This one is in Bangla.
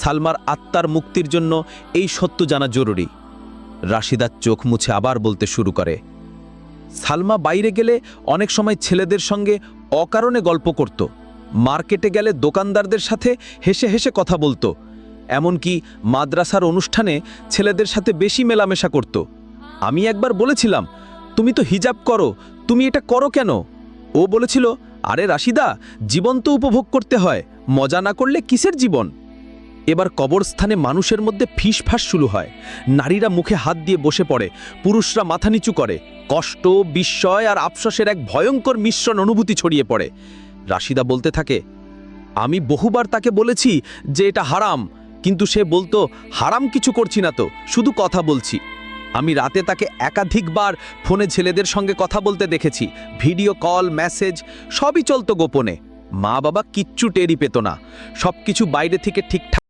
সালমার আত্মার মুক্তির জন্য এই সত্য জানা জরুরি। রাশিদা চোখ মুছে আবার বলতে শুরু করে, সালমা বাইরে গেলে অনেক সময় ছেলেদের সঙ্গে অকারণে গল্প করত, মার্কেটে গেলে দোকানদারদের সাথে হেসে হেসে কথা বলতো, এমনকি মাদ্রাসার অনুষ্ঠানে ছেলেদের সাথে বেশি মেলামেশা করত। আমি একবার বলেছিলাম, তুমি তো হিজাব করো, তুমি এটা করো কেন? ও বলেছিল, আরে রাশিদা, জীবন তো উপভোগ করতে হয়, মজা না করলে কিসের জীবন? এবার কবরস্থানে মানুষের মধ্যে ফিসফাস শুরু হয়। নারীরা মুখে হাত দিয়ে বসে পড়ে, পুরুষরা মাথা নিচু করে। কষ্ট, বিস্ময় আর আফসোসের এক ভয়ঙ্কর মিশ্রণ অনুভূতি ছড়িয়ে পড়ে। রাশিদা বলতে থাকে, আমি বহুবার তাকে বলেছি যে এটা হারাম, কিন্তু সে বলতো, হারাম কিছু করছি না তো, শুধু কথা বলছি। আমি রাতে তাকে একাধিকবার ফোনে ছেলেদের সঙ্গে কথা বলতে দেখেছি, ভিডিও কল, মেসেজ সবই চলতো গোপনে। মা বাবা কিচ্ছু টেরই পেত না, সবকিছু বাইরে থেকে ঠিকঠাক